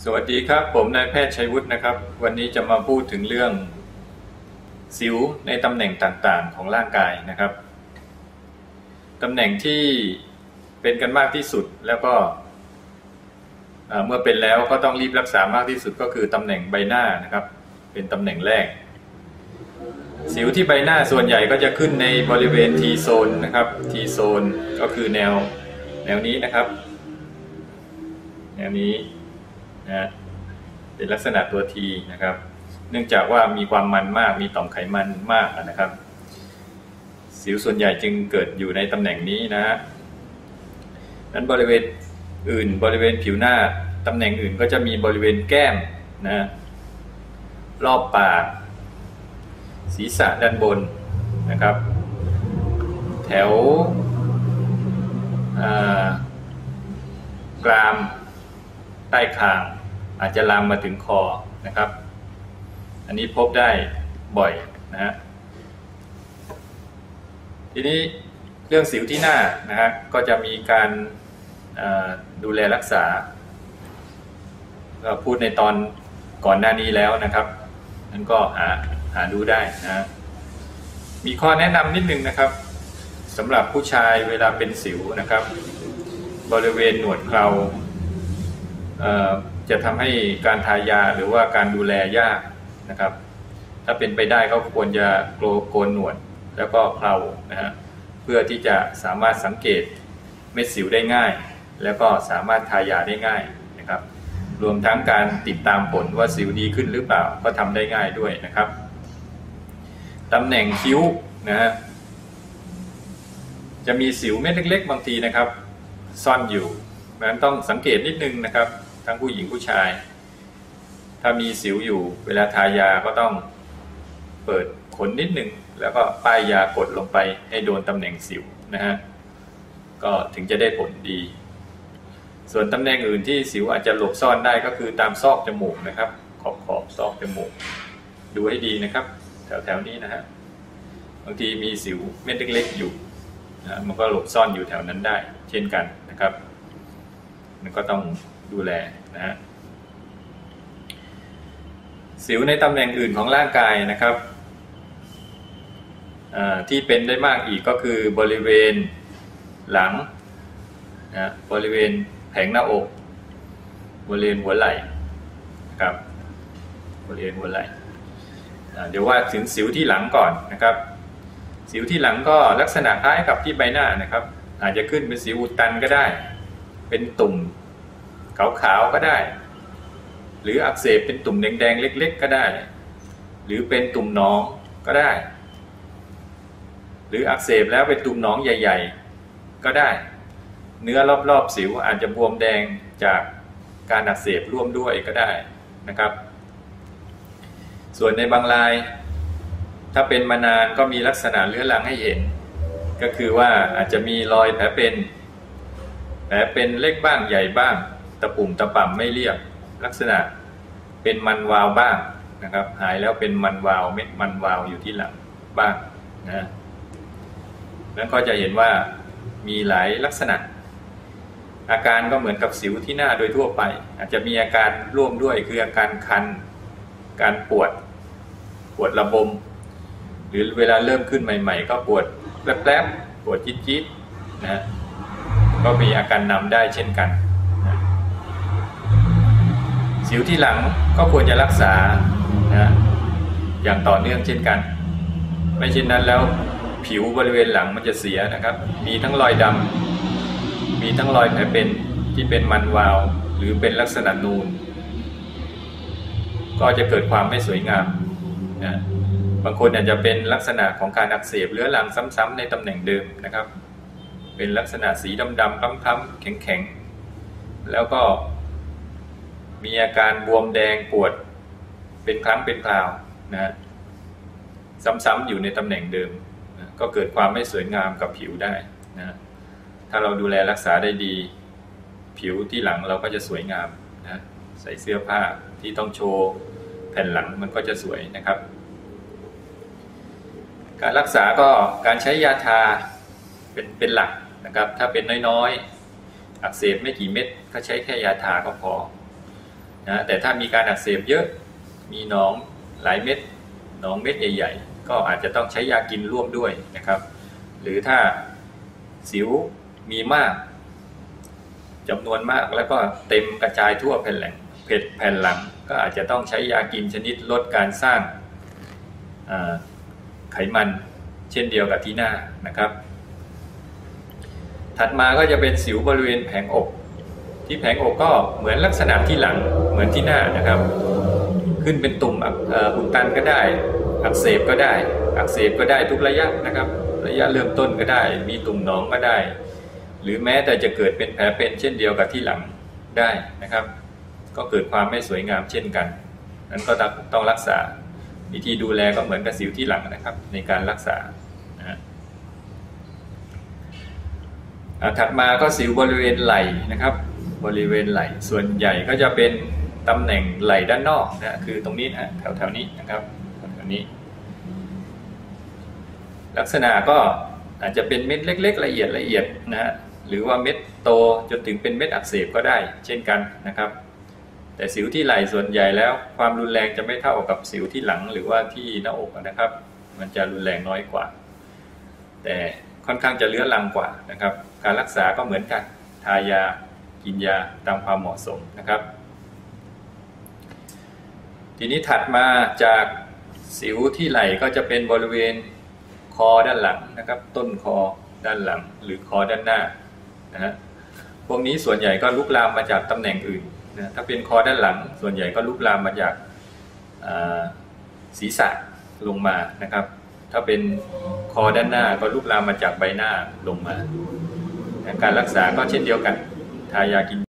สวัสดีครับผมนายแพทย์ชัยวุฒินะครับวันนี้จะมาพูดถึงเรื่องสิวในตำแหน่งต่างๆของร่างกายนะครับตำแหน่งที่เป็นกันมากที่สุดแล้วก็เมื่อเป็นแล้วก็ต้องรีบรักษามากที่สุดก็คือตำแหน่งใบหน้านะครับเป็นตำแหน่งแรกสิวที่ใบหน้าส่วนใหญ่ก็จะขึ้นในบริเวณ T zone นะครับ T zone ก็คือแนวนี้นะครับแนวนี้นะเป็นลักษณะตัว T นะครับเนื่องจากว่ามีความมันมากมีต่อมไขมันมากนะครับสิวส่วนใหญ่จึงเกิดอยู่ในตำแหน่งนี้นะฮะนั้นบริเวณอื่นบริเวณผิวหน้าตำแหน่งอื่นก็จะมีบริเวณแก้มนะรอบปากศีรษะด้านบนนะครับแถวกรามใต้คางอาจจะลามมาถึงคอนะครับอันนี้พบได้บ่อยนะฮะทีนี้เรื่องสิวที่หน้านะฮะก็จะมีการดูแลรักษาก็พูดในตอนก่อนหน้านี้แล้วนะครับนั่นก็หาดูได้นะมีข้อแนะนำนิดนึงนะครับสำหรับผู้ชายเวลาเป็นสิวนะครับบริเวณหนวดเคราจะทำให้การทายาหรือว่าการดูแลยากนะครับถ้าเป็นไปได้ก็ควรจะโกนหนวดแล้วก็เครานะฮะเพื่อที่จะสามารถสังเกตเม็ดสิวได้ง่ายแล้วก็สามารถทายาได้ง่ายนะครับรวมทั้งการติดตามผลว่าสิวดีขึ้นหรือเปล่าก็ทำได้ง่ายด้วยนะครับตำแหน่งคิ้วนะฮะจะมีสิวเม็ดเล็กๆบางทีนะครับซ่อนอยู่นั้นต้องสังเกตนิดนึงนะครับทั้งผู้หญิงผู้ชายถ้ามีสิวอยู่เวลาทายาก็ต้องเปิดขนนิดนึงแล้วก็ป้ายยากดลงไปให้โดนตำแหน่งสิวนะฮะก็ถึงจะได้ผลดีส่วนตำแหน่งอื่นที่สิวอาจจะหลบซ่อนได้ก็คือตามซอกจมูกนะครับขอบซอกจมูกดูให้ดีนะครับแถวนี้นะฮะบางทีมีสิวเม็ดเล็กๆอยู่นะมันก็หลบซ่อนอยู่แถวนั้นได้เช่นกันนะครับมันก็ต้องดูแลนะฮะสิวในตำแหน่งอื่นของร่างกายนะครับที่เป็นได้มากอีกก็คือบริเวณหลังนะบริเวณแผงหน้าอกบริเวณหัวไหล่นะครับบริเวณหัวไหล่เดี๋ยวว่าถึงสิวที่หลังก่อนนะครับสิวที่หลังก็ลักษณะคล้ายกับที่ใบหน้านะครับอาจจะขึ้นเป็นสิวอุดตันก็ได้เป็นตุ่มขาวๆก็ได้หรืออักเสบเป็นตุ่มแดงๆเล็กๆก็ได้หรือเป็นตุ่มหนองก็ได้หรืออักเสบแล้วเป็นตุ่มหนองใหญ่ๆก็ได้เนื้อรอบๆสิวอาจจะบวมแดงจากการอักเสบร่วมด้วยก็ได้นะครับส่วนในบางรายถ้าเป็นมานานก็มีลักษณะเรื้อรังให้เห็นก็คือว่าอาจจะมีรอยแผลเป็นเล็กบ้างใหญ่บ้างตะปุ่มตะป่ำไม่เรียบลักษณะเป็นมันวาวบ้างนะครับหายแล้วเป็นมันวาวเม็ดมันวาวอยู่ที่หลังบ้างนะนั้นก็จะเห็นว่ามีหลายลักษณะอาการก็เหมือนกับสิวที่หน้าโดยทั่วไปอาจจะมีอาการร่วมด้วยคืออาการคันการปวดระบมหรือเวลาเริ่มขึ้นใหม่ๆก็ปวดแป๊บๆปวดจี๊ดๆนะก็มีอาการนำได้เช่นกันนะสิวที่หลังก็ควรจะรักษานะอย่างต่อเนื่องเช่นกันไม่เช่นนั้นแล้วผิวบริเวณหลังมันจะเสียนะครับมีทั้งรอยดำมีทั้งรอยแผลเป็นที่เป็นมันวาวหรือเป็นลักษณะนูนก็จะเกิดความไม่สวยงามนะบางคนอาจจะเป็นลักษณะของการอักเสบเรื้อรังซ้ำๆในตำแหน่งเดิมนะครับเป็นลักษณะสีดำๆคล้ำๆแข็งๆแล้วก็มีอาการบวมแดงปวดเป็นครั้งเป็นคราวนะซ้ำๆอยู่ในตำแหน่งเดิมนะก็เกิดความไม่สวยงามกับผิวได้นะถ้าเราดูแลรักษาได้ดีผิวที่หลังเราก็จะสวยงามนะใส่เสื้อผ้าที่ต้องโชว์แผ่นหลังมันก็จะสวยนะครับการรักษาก็การใช้ยาทาเป็นหลักนะครับถ้าเป็นน้อยๆอักเสบไม่กี่เม็ดก็ใช้แค่ยาทาก็พอ นะแต่ถ้ามีการอักเสบเยอะมีหนองหลายเม็ดหนองเม็ดใหญ่ๆก็อาจจะต้องใช้ยากินร่วมด้วยนะครับหรือถ้าสิวมีมากจำนวนมากแล้วก็เต็มกระจายทั่วแผ่นหลังก็อาจจะต้องใช้ยากินชนิดลดการสร้างไขมันเช่นเดียวกับที่หน้านะครับถัดมาก็จะเป็นสิวบริเวณแผงอกที่แผงอกก็เหมือนลักษณะที่หลังเหมือนที่หน้านะครับขึ้นเป็นตุ่มอุดตันก็ได้อักเสบก็ได้ทุกระยะนะครับระยะเริ่มต้นก็ได้มีตุ่มหนองก็ได้หรือแม้แต่จะเกิดเป็นแผลเป็นเช่นเดียวกับที่หลังได้นะครับก็เกิดความไม่สวยงามเช่นกันนั้นก็ต้องรักษาวิธีดูแลก็เหมือนกับสิวที่หลังนะครับในการรักษาถัดมาก็สิวบริเวณไหล่นะครับบริเวณไหล่ส่วนใหญ่ก็จะเป็นตำแหน่งไหล่ด้านนอกนะคือตรงนี้นะแถวๆนี้นะครับแถวๆนี้ลักษณะก็อาจจะเป็นเม็ดเล็กๆละเอียดนะฮะหรือว่าเม็ดโตจนถึงเป็นเม็ดอักเสบก็ได้เช่นกันนะครับแต่สิวที่ไหล่ส่วนใหญ่แล้วความรุนแรงจะไม่เท่ากับสิวที่หลังหรือว่าที่หน้าอกนะครับมันจะรุนแรงน้อยกว่าแต่ค่อนข้างจะเรื้อรังกว่านะครับการรักษาก็เหมือนกันทายากินยาตามความเหมาะสมนะครับทีนี้ถัดมาจากสิวที่ไหล่ก็จะเป็นบริเวณคอด้านหลังนะครับต้นคอด้านหลังหรือคอด้านหน้านะฮะพวกนี้ส่วนใหญ่ก็ลุกลามมาจากตำแหน่งอื่นนะถ้าเป็นคอด้านหลังส่วนใหญ่ก็ลุกลามมาจากศีรษะลงมานะครับถ้าเป็นคอด้านหน้าก็ลุกลามมาจากใบหน้าลงมาการรักษาก็เช่นเดียวกันทายากิน